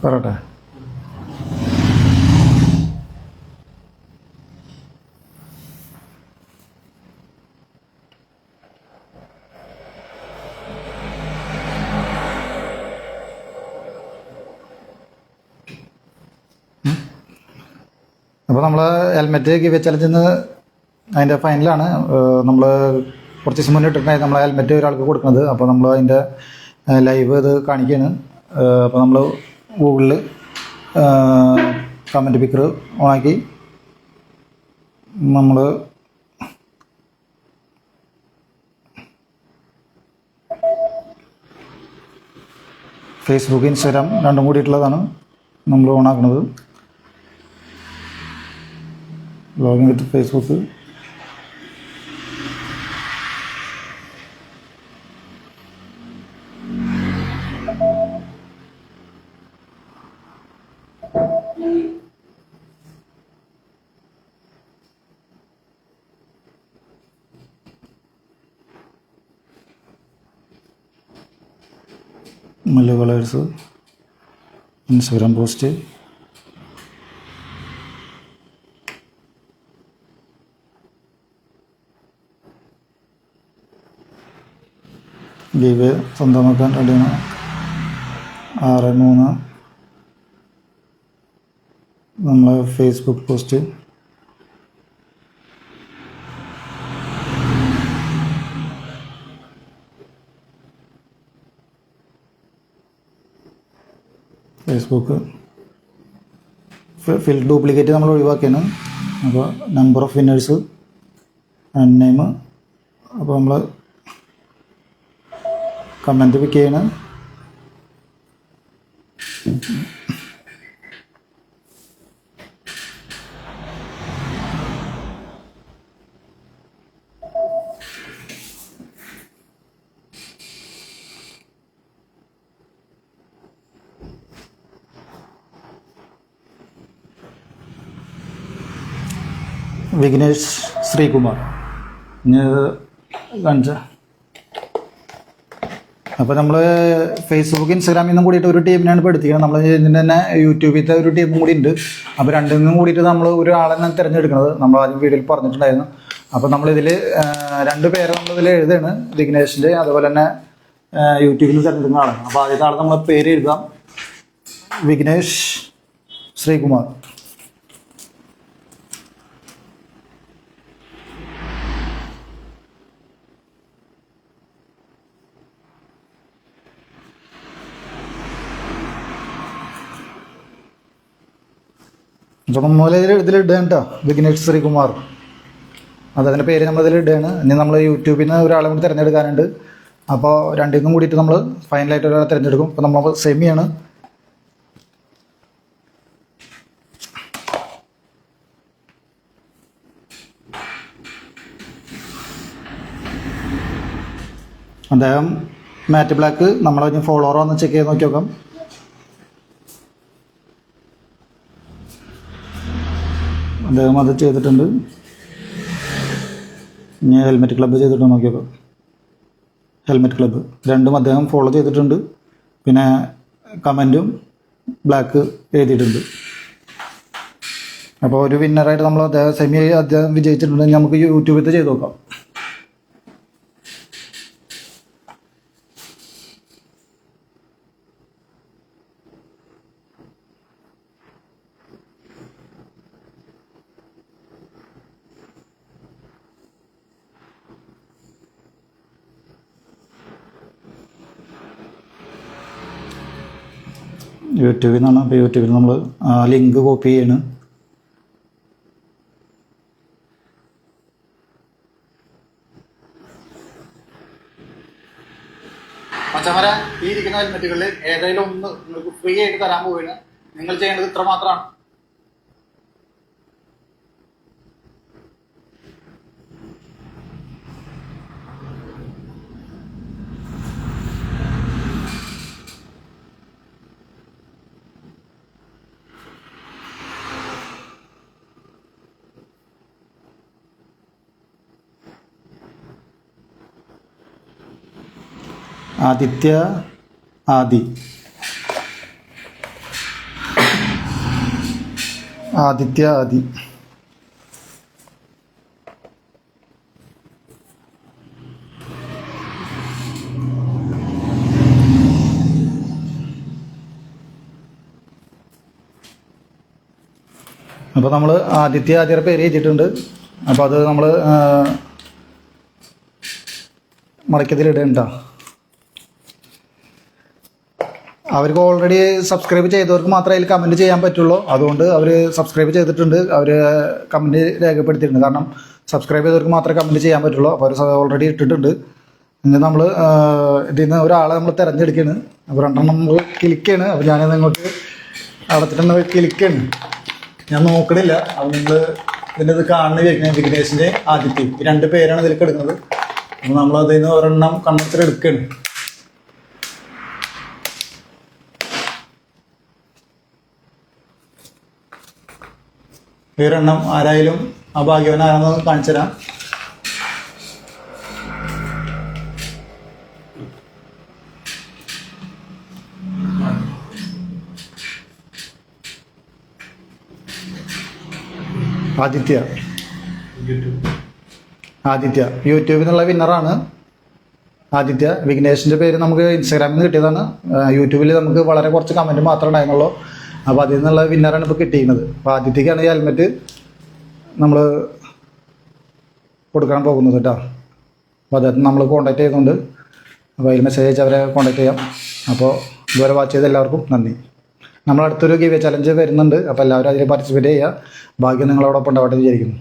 പറയട്ടെ. അപ്പോൾ നമ്മൾ ഹെൽമെറ്റ് ഗിവ് ചലഞ്ചിൽ നിന്ന് അതിൻ്റെ ഫൈനലാണ് നമ്മൾ കുറച്ച് ദിവസം മുന്നേ ഇട്ടിട്ടുണ്ടായി നമ്മൾ ഹെൽമെറ്റ് ഒരാൾക്ക് കൊടുക്കുന്നത്. അപ്പോൾ നമ്മൾ അതിൻ്റെ ലൈവ് ഇത് കാണിക്കുകയാണ്. അപ്പോൾ നമ്മൾ ഗൂഗിളിൽ കമൻറ്റ് പിക്കർ ഓണാക്കി നമ്മൾ ഫേസ്ബുക്ക് ഇൻസ്റ്റാഗ്രാം രണ്ടും കൂടിയിട്ടുള്ളതാണ് നമ്മൾ ഓണാക്കുന്നത്. Login with Facebook. Mallu colours Instagram post. Give സ്വന്തമാക്കാൻ റെഡിയാണ്. 6/3 നമ്മൾ ഫേസ്ബുക്ക് പോസ്റ്റ്. ഫേസ്ബുക്ക് ഫിൽ ഡ്യൂപ്ലിക്കേറ്റ് നമ്മൾ ഒഴിവാക്കിയാണ്. അപ്പോൾ number of winners and name. അപ്പോൾ നമ്മൾ കമൻറ്റ് പിക്ക് ചെയ്യണം. വിഘ്നേഷ് ശ്രീകുമാർ കാണിച്ച. അപ്പോൾ നമ്മൾ ഫേസ്ബുക്ക് ഇൻസ്റ്റാഗ്രാമിൽ നിന്നും കൂടിയിട്ട് ഒരു ടീമിനാണ് ഇപ്പോൾ എടുത്തിരിക്കുന്നത്. നമ്മൾ ഇതിൻ്റെ തന്നെ യൂട്യൂബിലത്തെ ഒരു ടീമും കൂടി ഉണ്ട്. അപ്പോൾ രണ്ടിൽ നിന്നും കൂടിയിട്ട് നമ്മൾ ഒരാളെ തിരഞ്ഞെടുക്കുന്നത്. നമ്മൾ ആദ്യം വീഡിയോയിൽ പറഞ്ഞിട്ടുണ്ടായിരുന്നു. അപ്പോൾ നമ്മളിതിൽ 2 പേരെ നമ്മളിതിൽ എഴുതുകയാണ്. വിഘ്നേഷിൻ്റെ അതുപോലെ തന്നെ യൂട്യൂബിൽ തിരഞ്ഞെടുക്കുന്ന ആളാണ്. അപ്പോൾ ആദ്യത്തെ ആൾ നമ്മൾ പേര് എഴുതാം. വിഘ്നേഷ് ശ്രീകുമാർ. അപ്പോൾ നമ്മൾ ഇതിലിടുകയാണ് കേട്ടോ, വിഘ്നേഷ് ശ്രീകുമാർ. അതതിൻ്റെ പേര് നമ്മളിതിൽ ഇടുകയാണ്. ഇനി നമ്മൾ യൂട്യൂബിൽ നിന്ന് ഒരാളെ കൂടി തിരഞ്ഞെടുക്കാനുണ്ട്. അപ്പോൾ രണ്ടിൽ നിന്നും കൂടിയിട്ട് നമ്മൾ ഫൈനലായിട്ട് ഒരാളെ തിരഞ്ഞെടുക്കും. അപ്പോൾ നമ്മൾ സെമിയാണ്. അദ്ദേഹം മാറ്റ് ബ്ലാക്ക്. നമ്മളെ ഫോളോവർ ഒന്ന് ചെക്ക് ചെയ്ത് നോക്കി നോക്കാം. അദ്ദേഹം അത് ചെയ്തിട്ടുണ്ട്. ഇനി ഹെൽമെറ്റ് ക്ലബ്ബ് ചെയ്തിട്ട് നോക്കിയപ്പോൾ ഹെൽമെറ്റ് ക്ലബ്ബ് രണ്ടും അദ്ദേഹം ഫോളോ ചെയ്തിട്ടുണ്ട്. പിന്നെ കമൻറ്റും ബ്ലാക്ക് എഴുതിയിട്ടുണ്ട്. അപ്പോൾ ഒരു വിന്നറായിട്ട് നമ്മൾ അദ്ദേഹം അദ്ദേഹം വിജയിച്ചിട്ടുണ്ടെങ്കിൽ നമുക്ക് യൂട്യൂബിൽ ചെയ്ത് നോക്കാം. യൂട്യൂബിൽ നിന്നാണ്. അപ്പോൾ യൂട്യൂബിൽ നമ്മൾ ആ ലിങ്ക് കോപ്പി ചെയ്യണം. മച്ചമര ഈ ഇരിക്കുന്ന ഹെൽമെറ്റുകളിൽ ഏതെങ്കിലും ഒന്ന് നിങ്ങൾക്ക് ഫ്രീ ആയിട്ട് തരാൻ പോവുകയാണ്. നിങ്ങൾ ചെയ്യേണ്ടത് ഇത്ര മാത്രമാണ്. ആദിത്യ ആദി. ആദിത്യ ആദി. അപ്പോൾ നമ്മൾ ആദിത്യ ആദ്യയുടെ പേര് എഴുതിയിട്ടുണ്ട്. അപ്പോൾ അത് നമ്മൾ മടക്കത്തിലിടേണ്ട. അവർക്ക് ഓൾറെഡി സബ്സ്ക്രൈബ് ചെയ്തവർക്ക് മാത്രമേ അതിൽ കമൻറ്റ് ചെയ്യാൻ പറ്റുള്ളൂ. അതുകൊണ്ട് അവർ സബ്സ്ക്രൈബ് ചെയ്തിട്ടുണ്ട്, അവർ കമൻറ്റ് രേഖപ്പെടുത്തിയിട്ടുണ്ട്. കാരണം സബ്സ്ക്രൈബ് ചെയ്തവർക്ക് മാത്രമേ കമൻറ്റ് ചെയ്യാൻ പറ്റുള്ളൂ. അപ്പോൾ അവർ ഓൾറെഡി ഇട്ടിട്ടുണ്ട്. ഇനി നമ്മൾ ഇതിൽ നിന്ന് ഒരാളെ നമ്മൾ തിരഞ്ഞെടുക്കുകയാണ്. അപ്പോൾ 2 നമ്മൾ ക്ലിക്കാണ്. അപ്പോൾ ഞാനത് ഇങ്ങോട്ട് അടച്ചിട്ട് ക്ലിക്കാണ്. ഞാൻ നോക്കണില്ല. അപ്പോൾ നിങ്ങൾ ഇതിൻ്റെ ഇത് കാണുന്ന വിഘ്നേഷിൻ്റെ ആദിത്യ, ഈ 2 പേരാണ് ഇതിലേക്ക് എടുക്കുന്നത്. അപ്പോൾ നമ്മൾ അതിൽ നിന്ന് ഒരെണ്ണം കണ്ണത്തിലെടുക്കുകയാണ്. വേറെണ്ണം ആരായാലും ആ ഭാഗ്യവൻ ആരാണെന്ന് കാണിച്ചു തരാം. ആദിത്യ യൂട്യൂബിൽ നിന്നുള്ള വിന്നറാണ് ആദിത്യ. വിഘ്നേഷിൻ്റെ പേര് നമുക്ക് ഇൻസ്റ്റാഗ്രാമിൽ നിന്ന് കിട്ടിയതാണ്. യൂട്യൂബിൽ നമുക്ക് വളരെ കുറച്ച് കമൻറ്റ് മാത്രമേ ഉണ്ടായിരുന്നുള്ളൂ. അപ്പോൾ അതിൽ നിന്നുള്ള വിന്നറാണ് ഇപ്പോൾ കിട്ടിയിരിക്കുന്നത്. അപ്പോൾ ആദിത്യക്കാണ് ഈ ഹെൽമെറ്റ് നമ്മൾ കൊടുക്കാൻ പോകുന്നത് കേട്ടോ. അപ്പോൾ അദ്ദേഹത്തിന് നമ്മൾ കോൺടാക്ട് ചെയ്യുന്നുണ്ട്. അപ്പോൾ അതിൽ മെസ്സേജ് അയച്ച് അവരെ കോൺടാക്ട് ചെയ്യാം. അപ്പോൾ ഇതുവരെ വാച്ച് ചെയ്ത എല്ലാവർക്കും നന്ദി. നമ്മളടുത്തൊരു ഗിവ് ചലഞ്ച് വരുന്നുണ്ട്. അപ്പോൾ എല്ലാവരും അതിൽ പാർട്ടിസിപ്പേറ്റ് ചെയ്യുക. ഭാഗ്യം നിങ്ങളോടൊപ്പം ഉണ്ടാവട്ടെ വിചാരിക്കുന്നു.